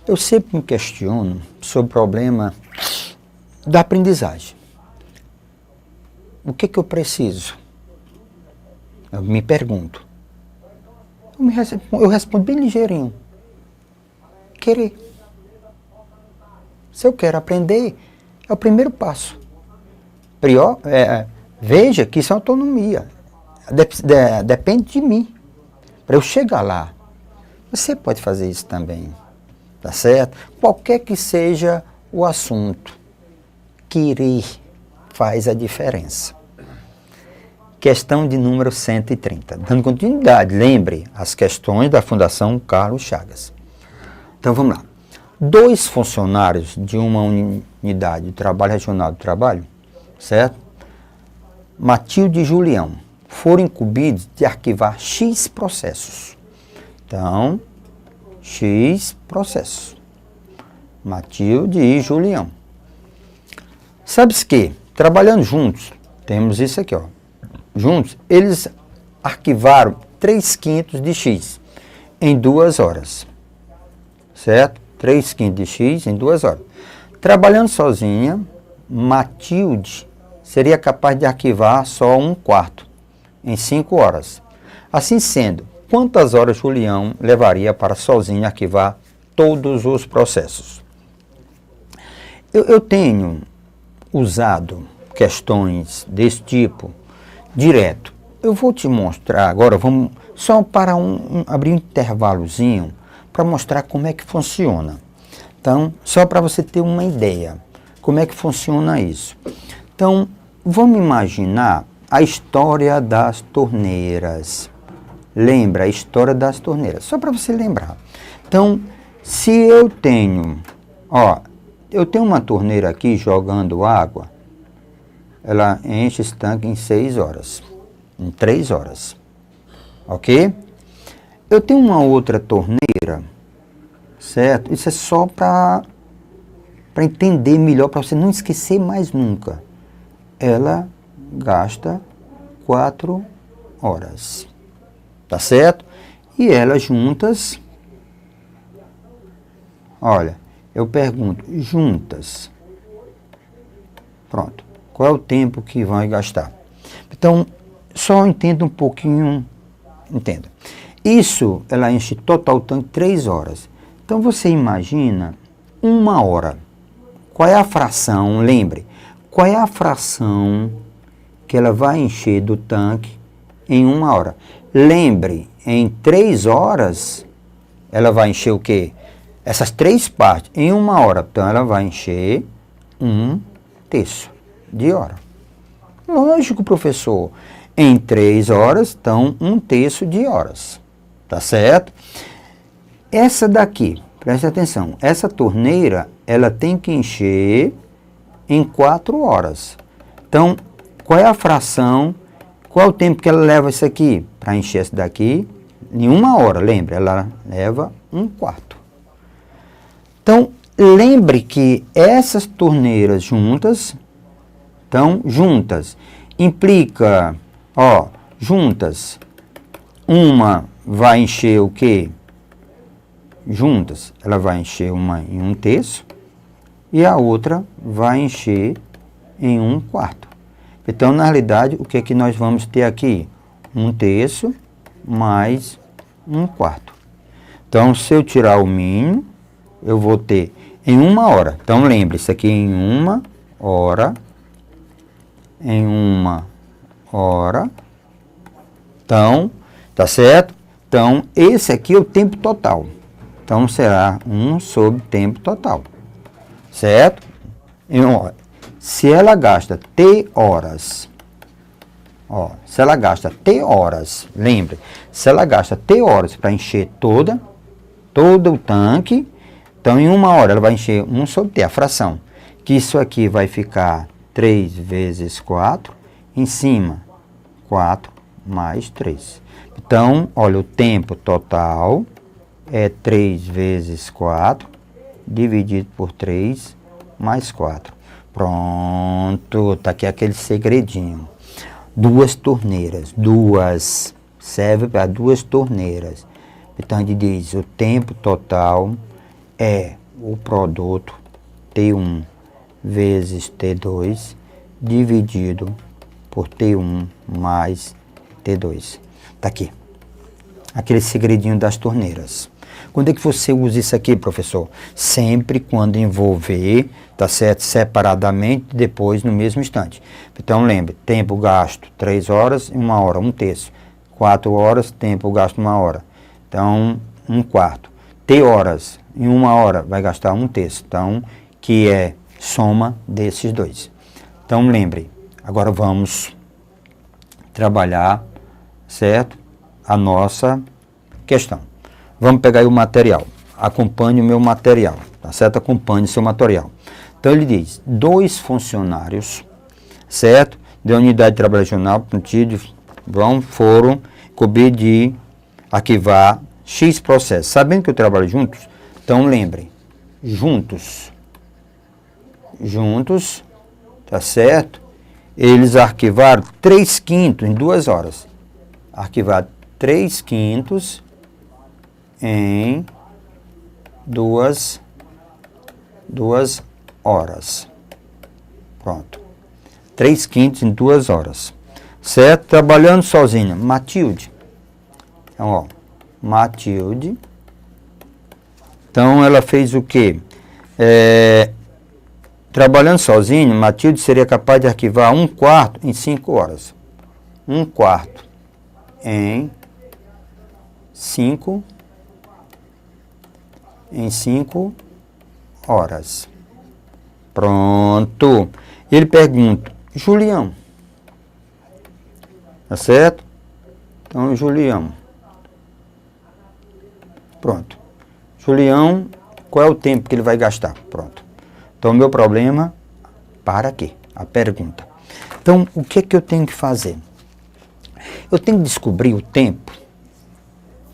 Eu sempre me questiono sobre o problema da aprendizagem. O que eu preciso? Eu me pergunto. Eu respondo bem ligeirinho. Querer. Se eu quero aprender, é o primeiro passo. Veja que isso é autonomia. Depende de mim. Para eu chegar lá. Você pode fazer isso também. Tá certo? Qualquer que seja o assunto, querer faz a diferença. Questão de número 130. Dando continuidade, lembre as questões da Fundação Carlos Chagas. Então vamos lá. 2 funcionários de uma unidade de trabalho regional do trabalho, certo? Matilde e Julião, foram incumbidos de arquivar X processos. Então, X processos. Matilde e Julião. Sabe-se que, trabalhando juntos, temos isso aqui, ó. Juntos, eles arquivaram 3/5 de X em 2 horas. Certo? 3/5 de X em 2 horas. Trabalhando sozinha, Matilde seria capaz de arquivar só 1/4 em 5 horas. Assim sendo, quantas horas Julião levaria para sozinho arquivar todos os processos? Eu tenho usado questões desse tipo direto. Eu vou te mostrar agora, vamos só para abrir um intervalozinho para mostrar como é que funciona. Então, só para você ter uma ideia, como é que funciona isso. Então, vamos imaginar a história das torneiras. Lembra a história das torneiras, só para você lembrar. Então, se eu tenho uma torneira aqui jogando água, ela enche esse tanque em 6 horas, em 3 horas, ok? Eu tenho uma outra torneira, certo? Isso é só para entender melhor, para você não esquecer mais nunca. Ela gasta 4 horas, tá certo? E elas juntas, olha, eu pergunto, juntas, pronto, qual é o tempo que vai gastar? Então, só entenda um pouquinho, entenda. Isso, ela enche total tanque 3 horas. Então, você imagina 1 hora. Qual é a fração, lembre, qual é a fração que ela vai encher do tanque em 1 hora? Lembre, em 3 horas, ela vai encher o quê? Essas 3 partes em 1 hora. Então, ela vai encher 1/3 de hora. Lógico, professor. Em 3 horas, então, 1/3 de horas. Tá certo? Essa daqui, preste atenção. Essa torneira, ela tem que encher em 4 horas. Então, qual é a fração? Qual é o tempo que ela leva isso aqui? Para encher essa daqui, em 1 hora, lembra? Ela leva 1/4. Então, lembre que essas torneiras juntas, então, juntas, implica, juntas, uma vai encher o quê? Juntas, ela vai encher uma em 1/3 e a outra vai encher em 1/4. Então, na realidade, o que é que nós vamos ter aqui? 1/3 mais 1/4. Então, se eu tirar o mínimo, eu vou ter em 1 hora. Então, lembre, isso aqui em 1 hora. Em 1 hora. Então, tá certo? Então, esse aqui é o tempo total. Então, será 1 sobre tempo total. Certo? Se ela gasta T horas, se ela gasta T horas, lembre, se ela gasta T horas para encher todo o tanque, então em 1 hora ela vai encher 1 sobre T, a fração, que isso aqui vai ficar 3 vezes 4, em cima 4 mais 3. Então, olha, o tempo total é 3 vezes 4, dividido por 3, mais 4. Pronto, tá aqui aquele segredinho. 2 torneiras, serve para 2 torneiras. Então, a gente diz, o tempo total é o produto T1 vezes T2 dividido por T1 mais T2. Tá aqui. Aquele segredinho das torneiras. Quando é que você usa isso aqui, professor? Sempre quando envolver, tá certo? Separadamente, depois no mesmo instante. Então, lembre, tempo gasto 3 horas e 1 hora, 1/3. 4 horas, tempo gasto 1 hora. Então, 1/4. T horas em 1 hora vai gastar 1/3. Então, que é soma desses dois. Então, lembre, agora vamos trabalhar, certo? A nossa questão. Vamos pegar aí o material. Acompanhe o meu material, tá certo? Acompanhe o seu material. Então, ele diz, 2 funcionários, certo? Da unidade de trabalho regional, foram incumbidos de arquivar X processos. Sabendo que eu trabalho juntos, então lembrem, juntos, tá certo? Eles arquivaram 3/5 em 2 horas. Arquivar 3/5 em 2 horas. Pronto. 3/5 em 2 horas. Certo? Trabalhando sozinha. Matilde. Então, ó. Matilde. Então, ela fez o quê? Trabalhando sozinha, Matilde seria capaz de arquivar 1/4 em 5 horas. 1/4 em 5 horas. Pronto. Ele pergunta, Julião, tá certo? Então, Julião. Pronto. Julião, qual é o tempo que ele vai gastar? Pronto. Então, o meu problema, para quê? A pergunta. Então, o que é que eu tenho que fazer? Eu tenho que descobrir o tempo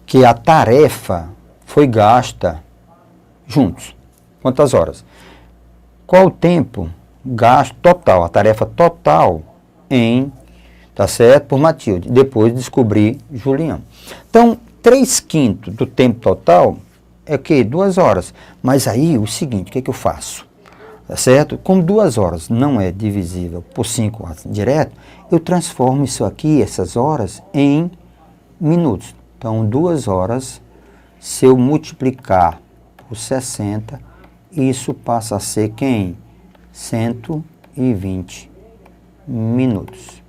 que a tarefa foi gasta juntos. Quantas horas? Qual o tempo gasto total, a tarefa total em, tá certo, por Matilde. Depois descobrir Julião. Então, 3/5 do tempo total é o quê? 2 horas. Mas aí, o seguinte, o que é que eu faço? Tá certo? Como 2 horas não é divisível por 5 horas direto, eu transformo isso aqui, essas horas, em minutos. Então, 2 horas, se eu multiplicar por 60, isso passa a ser quem? 120 minutos.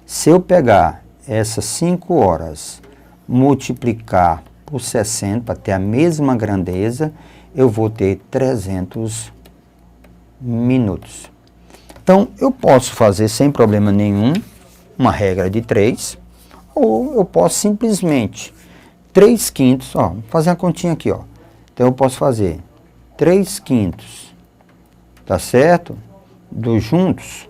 Se eu pegar essas 5 horas, multiplicar por 60, para ter a mesma grandeza, eu vou ter 300 minutos. Então, eu posso fazer sem problema nenhum, uma regra de 3, ou eu posso simplesmente 3/5, ó, vou fazer uma continha aqui, ó. Então, eu posso fazer 3/5, tá certo? Dos juntos,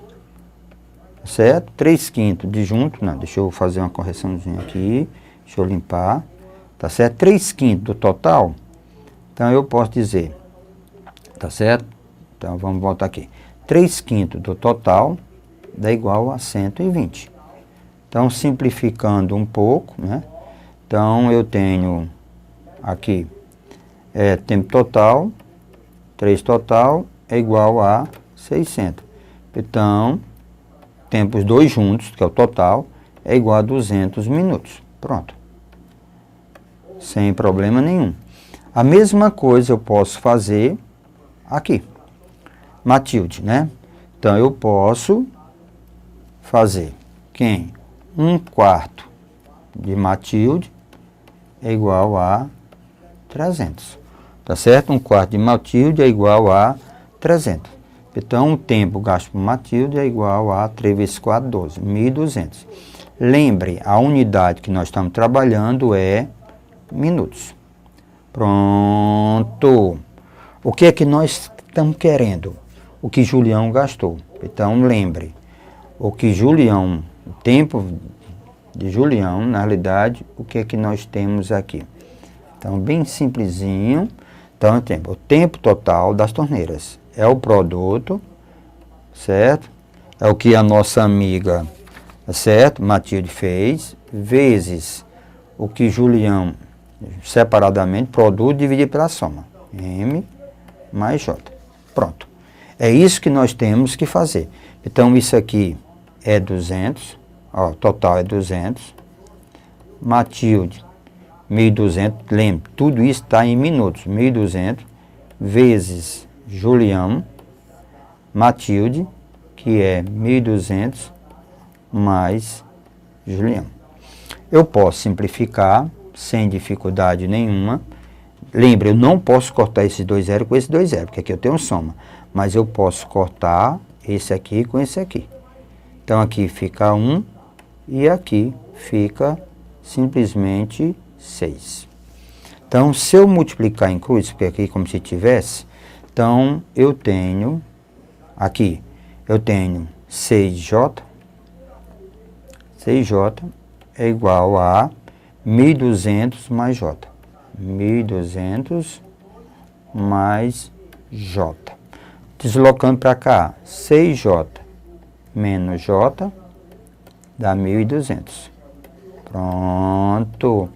certo? 3/5 de junto, não, deixa eu fazer uma correçãozinha aqui, deixa eu limpar, tá certo? 3/5 do total, então eu posso dizer, tá certo? Então, vamos voltar aqui. 3/5 do total dá igual a 120. Então, simplificando um pouco, né? Então, eu tenho aqui, tempo total, 3 total é igual a 600. Então, tempos 2 juntos, que é o total, é igual a 200 minutos. Pronto. Sem problema nenhum. A mesma coisa eu posso fazer aqui. Matilde, né? Então, eu posso fazer quem? 1/4 de Matilde é igual a 300. Tá certo? 1/4 de Matilde é igual a 300. Então, o tempo gasto por Matilde é igual a 3 vezes 4, 12, 1.200. Lembre, a unidade que nós estamos trabalhando é minutos. Pronto. O que é que nós estamos querendo? O que Julião gastou. Então, lembre, o tempo de Julião, na realidade, o que é que nós temos aqui? Então, bem simplesinho. Então, o tempo total das torneiras é o produto, certo? É o que a nossa amiga, certo? Matilde fez, vezes o que Julião, separadamente, produto dividido pela soma. M mais J. Pronto. É isso que nós temos que fazer. Então, isso aqui é 200, ó, total é 200. Matilde, 1.200, lembre, tudo isso está em minutos. 1.200 vezes Julião, Matilde, que é 1.200 mais Julião. Eu posso simplificar sem dificuldade nenhuma. Lembre, eu não posso cortar esses 2 zeros com esse 2 zeros, porque aqui eu tenho soma. Mas eu posso cortar esse aqui com esse aqui. Então aqui fica 1 e aqui fica simplesmente 6. Então, se eu multiplicar em cruz, porque aqui como se tivesse, então eu tenho, aqui, eu tenho 6J, 6J é igual a 1.200 mais J. 1.200 mais J. Deslocando para cá, 6J menos J dá 1.200. Pronto.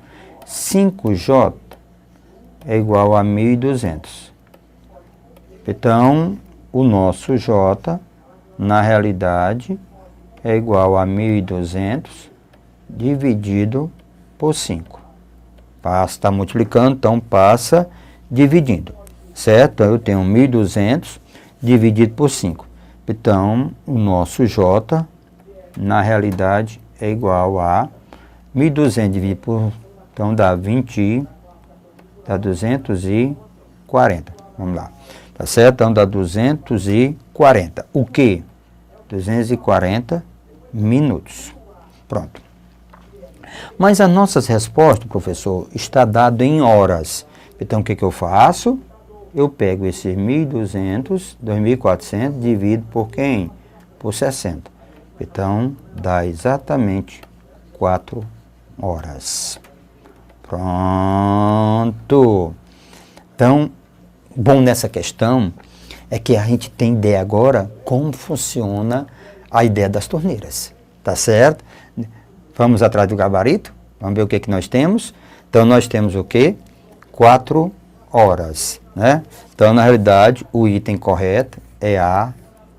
5J é igual a 1.200. Então, o nosso J, na realidade, é igual a 1.200 dividido por 5. Está multiplicando, então passa dividindo. Certo? Eu tenho 1.200 dividido por 5. Então, o nosso J, na realidade, é igual a 1.200 dividido por... Então, dá 240. Vamos lá. Tá certo? Então, dá 240. O quê? 240 minutos. Pronto. Mas as nossas respostas, professor, está dado em horas. Então, o que eu faço? Eu pego esses 1.200, 2.400, divido por quem? Por 60. Então, dá exatamente 4 horas. Pronto. Então, bom nessa questão é que a gente tem ideia agora como funciona a ideia das torneiras. Tá certo? Vamos atrás do gabarito? Vamos ver o que nós temos. Então, nós temos o quê? 4 horas, né? Então, na realidade, o item correto é A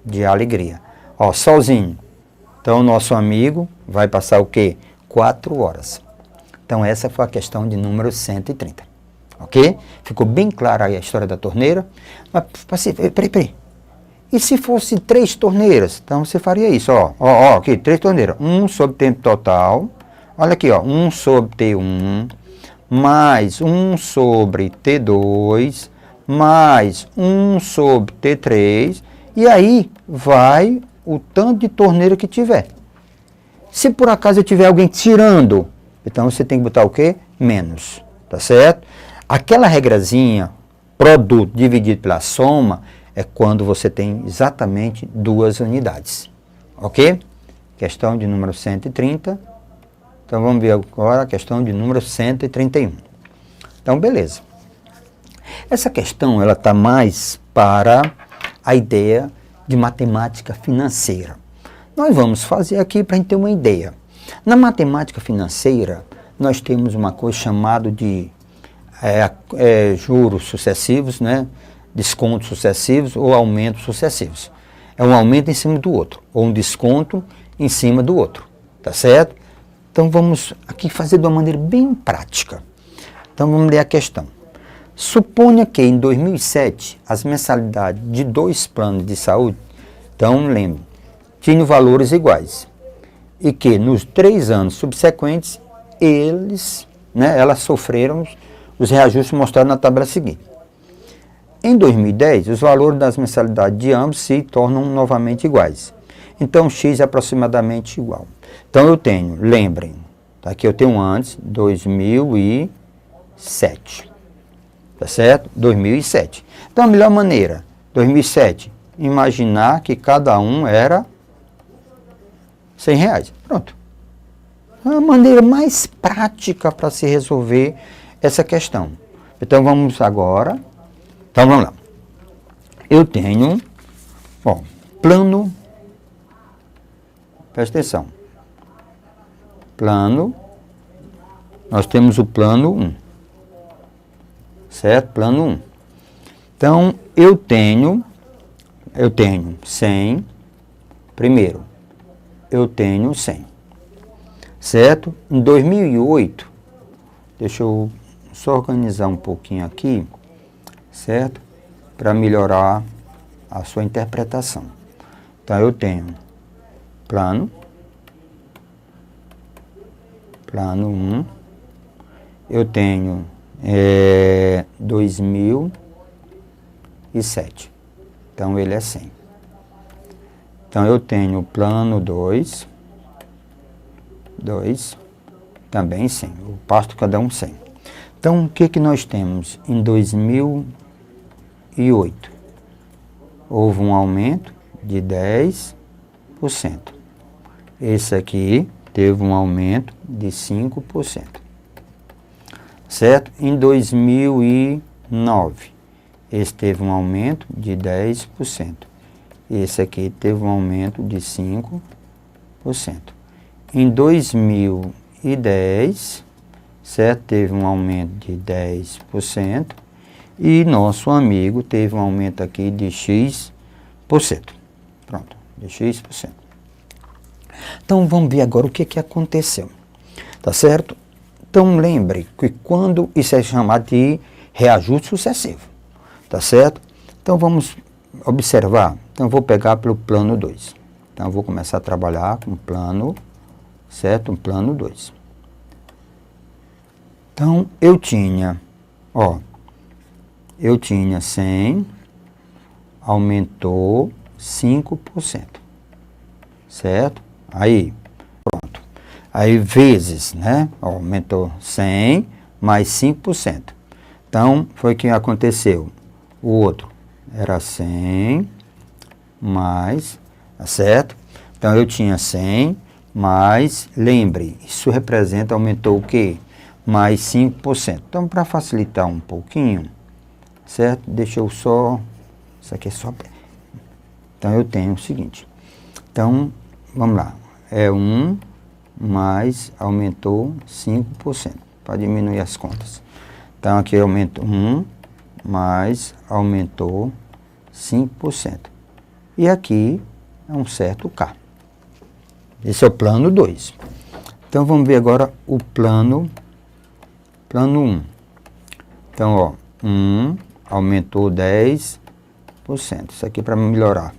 de alegria. Ó, solzinho. Então, o nosso amigo vai passar o quê? 4 horas. Então, essa foi a questão de número 130. Ok? Ficou bem clara aí a história da torneira. Mas, peraí. E se fosse 3 torneiras? Então, você faria isso, ó. Ó, aqui, 3 torneiras. 1 sobre tempo total. Olha aqui, ó. 1 sobre T1, mais 1 sobre T2, mais 1 sobre T3. E aí, vai o tanto de torneira que tiver. Se por acaso tiver alguém tirando, então você tem que botar o quê? Menos, tá certo? Aquela regrazinha, produto dividido pela soma, é quando você tem exatamente 2 unidades, ok? Questão de número 130. Então, vamos ver agora a questão de número 131. Então, beleza. Essa questão, ela está mais para a ideia de matemática financeira. Nós vamos fazer aqui para a gente ter uma ideia. Na matemática financeira, nós temos uma coisa chamada de juros sucessivos, né? Descontos sucessivos ou aumentos sucessivos. É um aumento em cima do outro, ou um desconto em cima do outro, tá certo? Então, vamos aqui fazer de uma maneira bem prática. Então, vamos ler a questão. Suponha que em 2007, as mensalidades de 2 planos de saúde, então, lembre, tinham valores iguais. E que nos 3 anos subsequentes, elas sofreram os reajustes mostrados na tabela seguinte. Em 2010, os valores das mensalidades de ambos se tornam novamente iguais. Então, X é aproximadamente igual. Então, eu tenho, lembrem, aqui eu tenho antes, 2007. Tá certo? 2007. Então, a melhor maneira, 2007, imaginar que cada um era R$100. Pronto. É a maneira mais prática para se resolver essa questão. Então, vamos agora. Então, vamos lá. Eu tenho, plano, presta atenção. Plano, nós temos o plano 1. Certo? Plano 1. Então, eu tenho 100, primeiro, eu tenho 100, certo? Em 2008, deixa eu só organizar um pouquinho aqui, certo? Para melhorar a sua interpretação. Então, eu tenho plano 1, eu tenho 2007, então ele é 100. Então eu tenho plano 2, também 100, eu passo cada um 100. Então o que nós temos em 2008? Houve um aumento de 10%. Esse aqui teve um aumento de 5%. Certo? Em 2009, esse teve um aumento de 10%. Esse aqui teve um aumento de 5%. Em 2010, certo? Teve um aumento de 10%. E nosso amigo teve um aumento aqui de X%. Pronto, de X%. Então vamos ver agora o que aconteceu. Tá certo? Então lembre que quando isso é chamado de reajuste sucessivo. Tá certo? Então vamos observar. Então eu vou pegar pelo plano 2. Então eu vou começar a trabalhar com o plano, certo? Um plano 2. Então eu tinha, eu tinha 100, aumentou 5%. Certo? Aí, pronto. Aí vezes, né? Aumentou 100 mais 5%. Então, foi o que aconteceu. O outro era 100 mais, tá certo? Então, eu tinha 100 mais, lembre, isso representa, aumentou o quê? Mais 5%. Então, para facilitar um pouquinho, certo? Deixa eu só, isso aqui é só... Então, eu tenho o seguinte. Então, vamos lá. É 1 mais aumentou 5%. Para diminuir as contas. Então, aqui aumenta 1 mais aumentou 5%. E aqui é um certo K. Esse é o plano 2. Então, vamos ver agora o plano 1. Então, 1 aumentou 10%. Isso aqui para melhorar.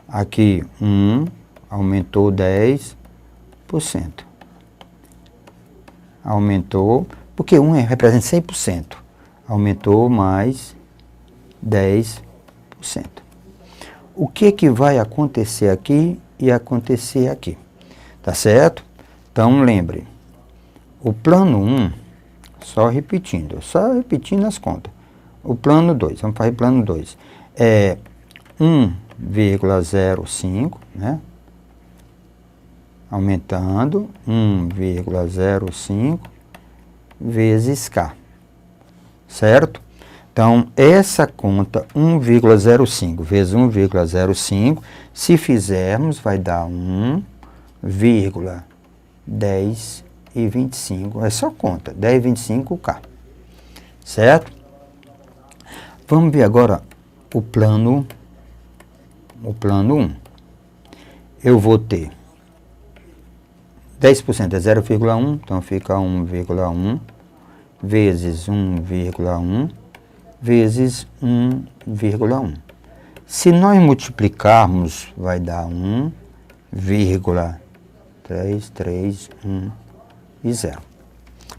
Aqui, 1 aumentou 10%. Aumentou, porque 1 representa 100%. Aumentou mais 10%. O que vai acontecer aqui e acontecer aqui? Tá certo? Então, lembre, o plano 1, só repetindo as contas. O plano 2, vamos fazer plano 2, é 1,05, né? Aumentando 1,05 vezes K, certo? Então, essa conta 1,05 vezes 1,05, se fizermos, vai dar 1,1025, é só conta, 10,25K, certo? Vamos ver agora o plano 1. Eu vou ter 10% é 0,1, então fica 1,1 vezes 1,1 vezes 1,1. Se nós multiplicarmos, vai dar 1,331 e 0.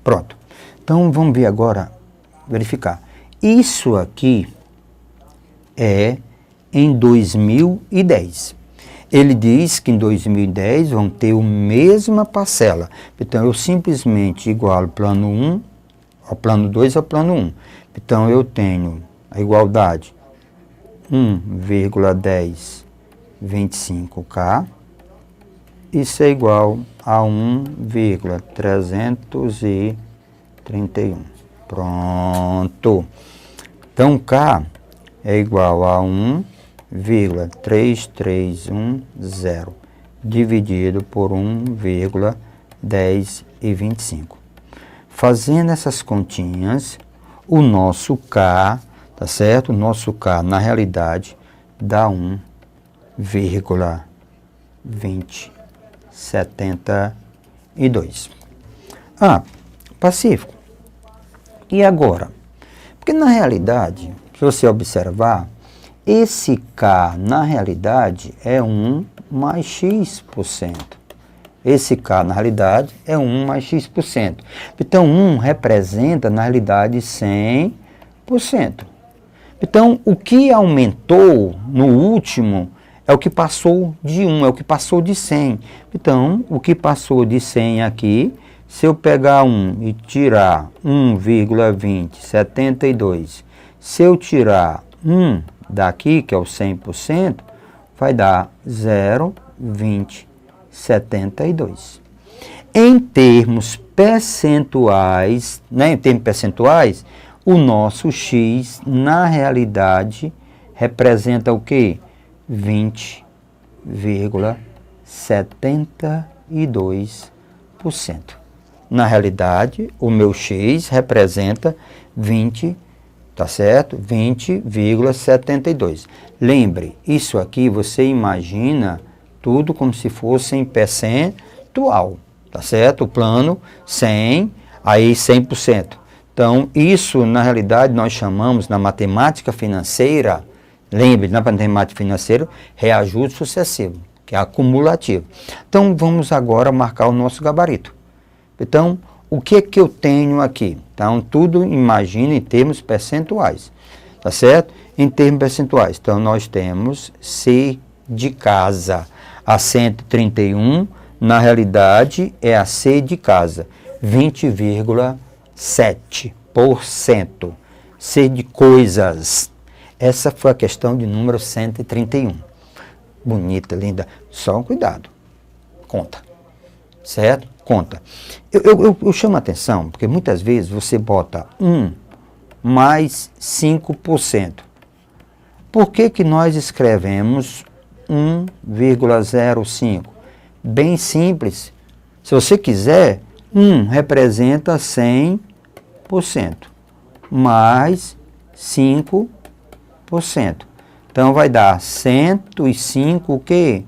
Pronto. Então, vamos ver agora, verificar. Isso aqui é em 2010. Ele diz que em 2010 vão ter a mesma parcela. Então, eu simplesmente igualo plano 1 ao plano 2 ao plano 1. Então, eu tenho a igualdade 1,1025K. Isso é igual a 1,331. Pronto. Então, K é igual a 1,3310 dividido por 1,1025. Fazendo essas continhas, o nosso K tá certo? O nosso K, na realidade, dá 1,2072. Pacífico. E agora? Porque na realidade, se você observar, esse K, na realidade, é 1 mais X%. Esse K, na realidade, é 1 mais X%. Então, 1 representa, na realidade, 100%. Então, o que aumentou no último é o que passou de 1, é o que passou de 100. Então, o que passou de 100 aqui, se eu pegar 1 e tirar 1,2072, se eu tirar 1 daqui, que é o 100%, vai dar 0,2072. Em termos percentuais, o nosso X, na realidade, representa o quê? 20,72%. Na realidade, o meu X representa 20, tá certo? 20,72. Lembre, isso aqui você imagina tudo como se fosse em percentual, tá certo? O plano 100, aí 100%. Então, isso na realidade nós chamamos na matemática financeira, lembre, na matemática financeira, reajuste sucessivo, que é acumulativo. Então, vamos agora marcar o nosso gabarito. Então, o que que eu tenho aqui? Então, tudo imagina em termos percentuais, tá certo? Em termos percentuais. Então, nós temos C de casa. A 131, na realidade, é a C de casa, 20,7%. C de coisas. Essa foi a questão de número 131. Bonita, linda. Só um cuidado. Conta. Certo? Conta. Eu chamo a atenção, porque muitas vezes você bota 1 mais 5%. Por que que nós escrevemos 1,05? Bem simples. Se você quiser, 1 representa 100%, mais 5%. Então, vai dar 105 o quê?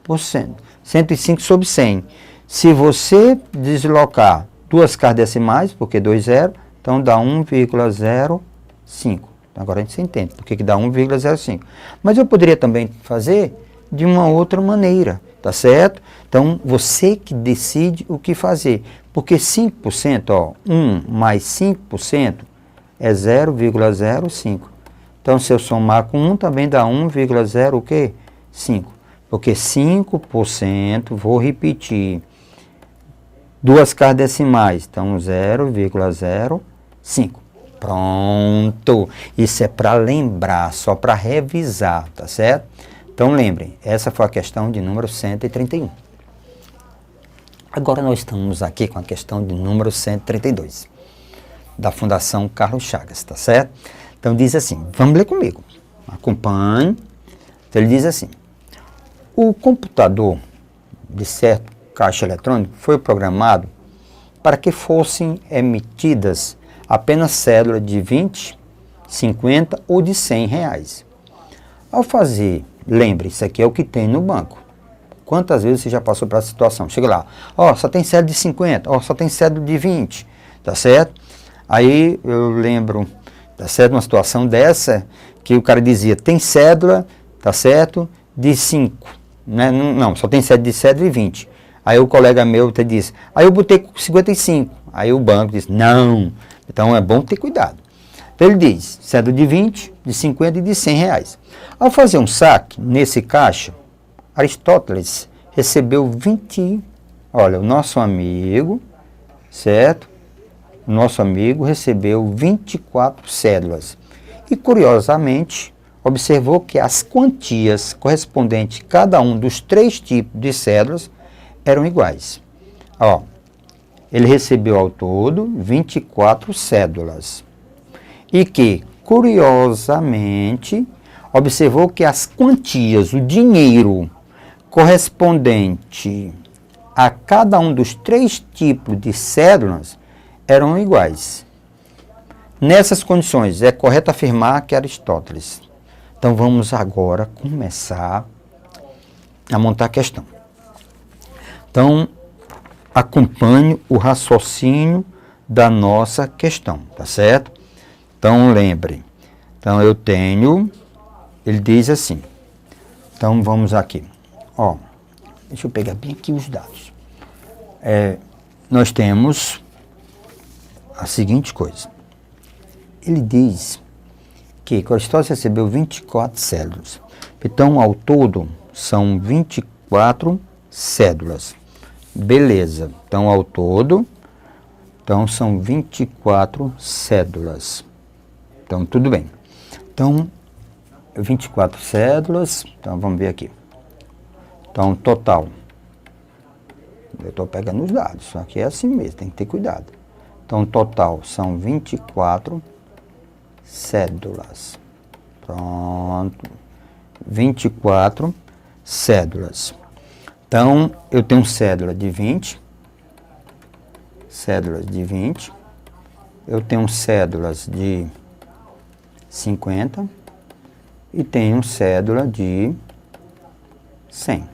Por cento. 105 sobre 100. Se você deslocar duas casas decimais, porque 2 zero, então dá 1,05. Agora a gente se entende porque que dá 1,05. Mas eu poderia também fazer de uma outra maneira, tá certo? Então, você que decide o que fazer. Porque 5%, ó, 1 mais 5% é 0,05. Então, se eu somar com 1, também dá 1,05. Porque 5%, vou repetir, duas casas decimais, então 0,05. Pronto. Isso é para lembrar, só para revisar, tá certo? Então, lembrem, essa foi a questão de número 131. Agora nós estamos aqui com a questão de número 132, da Fundação Carlos Chagas, tá certo? Então, diz assim, vamos ler comigo, acompanhe. Então, ele diz assim, o computador de certo caixa eletrônico foi programado para que fossem emitidas apenas cédulas de 20, 50 ou de 100 reais. Ao fazer, lembre, isso aqui é o que tem no banco. Quantas vezes você já passou por essa situação? Chega lá, ó, só tem cédula de 50, ó, só tem cédula de 20, tá certo? Aí eu lembro, tá certo, uma situação dessa, que o cara dizia, tem cédula, tá certo, de 5, né? Não, só tem cédula de 20. Aí o colega meu até disse, aí eu botei 55. Aí o banco disse, não, então é bom ter cuidado. Então ele diz, cédula de 20, de 50 e de 100 reais. Ao fazer um saque nesse caixa, Aristóteles recebeu 20, olha, o nosso amigo, certo? O nosso amigo recebeu 24 cédulas. E curiosamente, observou que as quantias correspondentes a cada um dos 3 tipos de cédulas eram iguais. Ó, ele recebeu ao todo 24 cédulas. E que, curiosamente, observou que as quantias, o dinheiro correspondente a cada um dos 3 tipos de cédulas eram iguais. Nessas condições, é correto afirmar que Aristóteles. Então, vamos agora começar a montar a questão. Então, acompanhe o raciocínio da nossa questão, tá certo? Então, lembre. Então, eu tenho, ele diz assim. Então, vamos aqui. Ó, deixa eu pegar bem aqui os dados. Nós temos a seguinte coisa. Ele diz que Aristóteles recebeu 24 cédulas. Então, ao todo, são 24 cédulas. Beleza. Então, ao todo, são 24 cédulas. Então, tudo bem. Então, 24 cédulas. Então, vamos ver aqui. Então, total. Eu estou pegando os dados. Só que é assim mesmo, tem que ter cuidado. Então, total são 24 cédulas. Pronto. 24 cédulas. Então, eu tenho cédula de 20. Cédulas de 20. Eu tenho cédulas de 50. E tenho cédula de 100.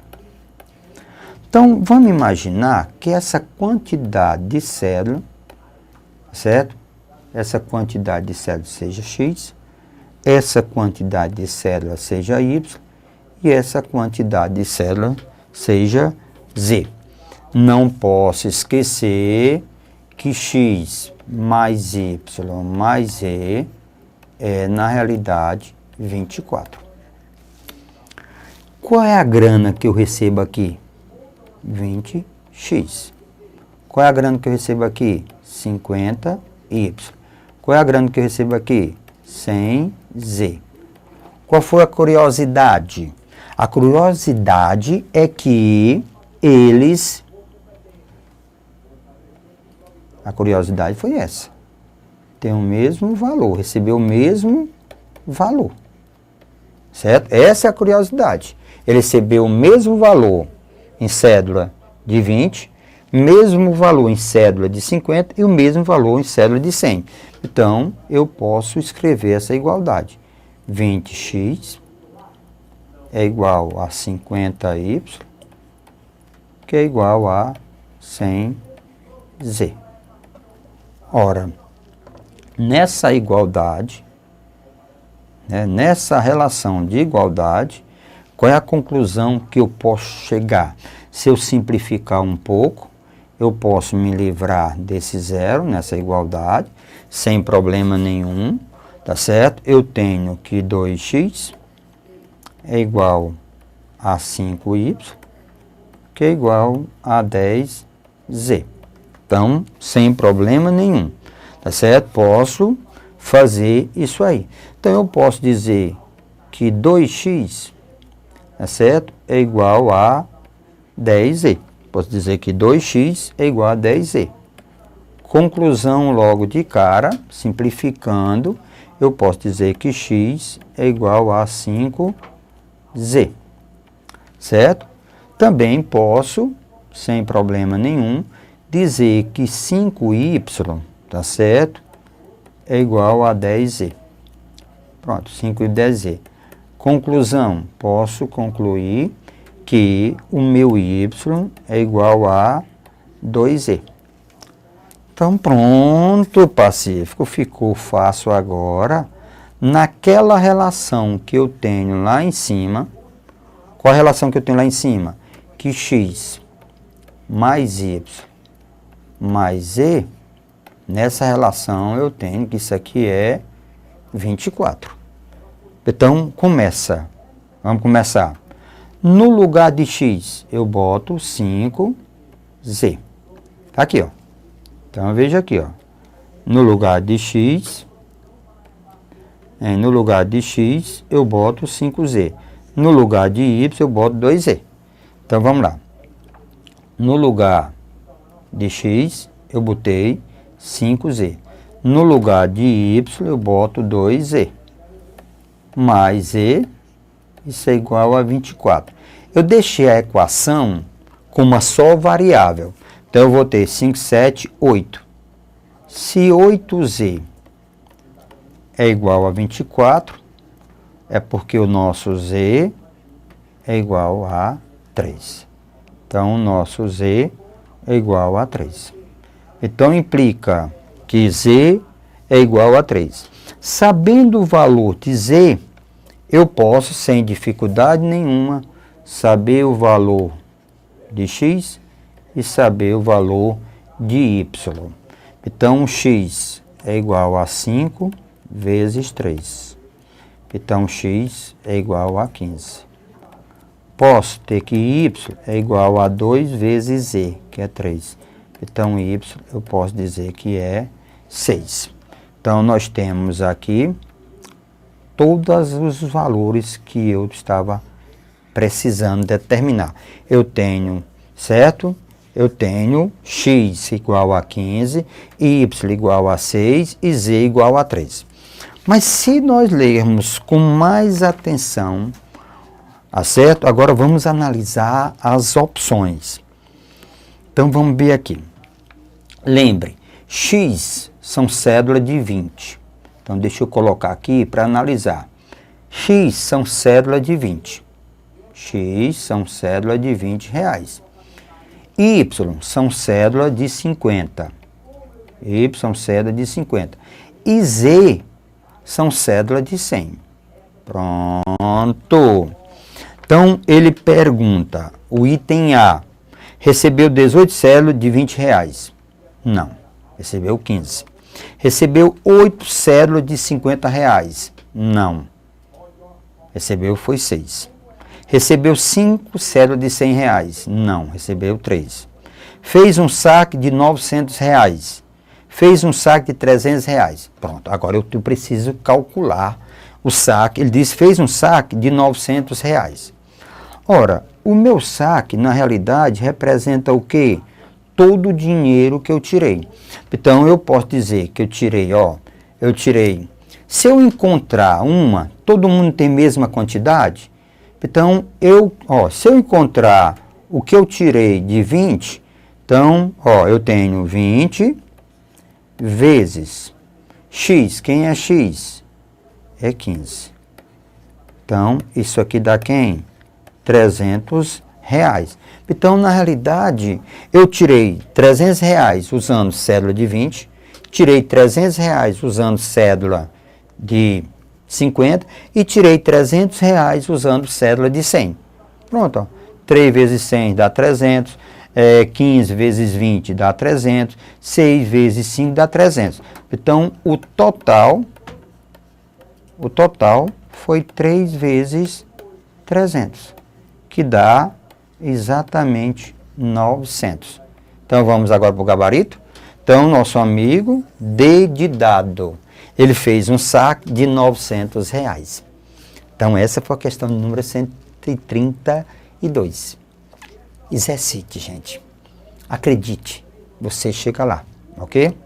Então, vamos imaginar que essa quantidade de cédula, certo? Essa quantidade de cédula seja X, essa quantidade de cédula seja Y e essa quantidade de cédula seja Z. Não posso esquecer que X mais Y mais Z é, na realidade, 24. Qual é a grana que eu recebo aqui? 20x. Qual é a grana que eu recebo aqui? 50y. Qual é a grana que eu recebo aqui? 100z. Qual foi a curiosidade? A curiosidade é que eles... A curiosidade foi essa. Tem o mesmo valor, recebeu o mesmo valor. Certo? Essa é a curiosidade. Ele recebeu o mesmo valor em cédula de 20, mesmo valor em cédula de 50 e o mesmo valor em cédula de 100. Então, eu posso escrever essa igualdade. 20x é igual a 50y, que é igual a 100z. Ora, nessa igualdade, nessa relação de igualdade, qual é a conclusão que eu posso chegar? Se eu simplificar um pouco, eu posso me livrar desse zero nessa igualdade, sem problema nenhum, tá certo? Eu tenho que 2x é igual a 5y, que é igual a 10z. Então, sem problema nenhum, tá certo? Posso fazer isso aí. Então, eu posso dizer que 2x, tá certo? É igual a 10z. Posso dizer que 2x é igual a 10z. Conclusão logo de cara, simplificando, eu posso dizer que x é igual a 5z. Certo? Também posso, sem problema nenhum, dizer que 5y, tá certo? É igual a 10z. Pronto, 5 e 10z. Conclusão, posso concluir que o meu y é igual a 2z. Então, pronto, Pacífico, ficou fácil agora. Naquela relação que eu tenho lá em cima, qual a relação que eu tenho lá em cima? Que x mais y mais z, nessa relação eu tenho que isso aqui é 24. Então, vamos começar. No lugar de x, eu boto 5z. Tá aqui, ó. Então, veja aqui, ó. No lugar de x, eu boto 5z. No lugar de y, eu boto 2z. Então, vamos lá. No lugar de x, eu botei 5z. No lugar de y, eu boto 2z. Mais z, isso é igual a 24. Eu deixei a equação com uma só variável. Então, eu vou ter 5, 7, 8. Se 8z é igual a 24, é porque o nosso Z é igual a 3. Então, o nosso Z é igual a 3. Então, implica que Z é igual a 3. Sabendo o valor de Z, eu posso, sem dificuldade nenhuma, saber o valor de X e saber o valor de Y. Então, X é igual a 5 vezes 3. Então, X é igual a 15. Posso ter que Y é igual a 2 vezes Z, que é 3. Então, Y eu posso dizer que é 6. Então, nós temos aqui todos os valores que eu estava precisando determinar. Eu tenho, certo? Eu tenho X igual a 15, Y igual a 6 e Z igual a 3. Mas se nós lermos com mais atenção, certo? Agora vamos analisar as opções. Então vamos ver aqui. Lembre, X são cédula de 20. Então deixa eu colocar aqui para analisar. X são cédula de 20. X são cédula de 20 reais. Y são cédula de 50. Y são cédula de 50. E Z são cédula de 100. Pronto. Então, ele pergunta, o item A, recebeu 18 cédulas de 20 reais? Não, recebeu 15. Recebeu 8 cédulas de 50 reais? Não, recebeu foi 6. Recebeu 5 cédulas de 100 reais? Não, recebeu 3. Fez um saque de 900 reais? Fez um saque de 300 reais? Pronto, agora eu preciso calcular o saque. Ele diz, fez um saque de 900 reais. Ora, o meu saque, na realidade, representa o quê? Todo o dinheiro que eu tirei. Então, eu posso dizer que eu tirei, se eu encontrar todo mundo tem a mesma quantidade? Então, se eu encontrar o que eu tirei de 20, então, eu tenho 20 vezes X. Quem é X? É 15. Então, isso aqui dá quem? 300 reais. Então, na realidade, eu tirei 300 reais usando cédula de 20, tirei 300 reais usando cédula de 50 e tirei 300 reais usando cédula de 100. Pronto, 3 vezes 100 dá 300, 15 vezes 20 dá 300, 6 vezes 5 dá 300. Então, o total foi 3 vezes 300. Que dá exatamente 900. Então, vamos agora para o gabarito. Então, nosso amigo D de dado, ele fez um saque de 900 reais. Então, essa foi a questão número 132. Exercite, gente. Acredite, você chega lá, ok?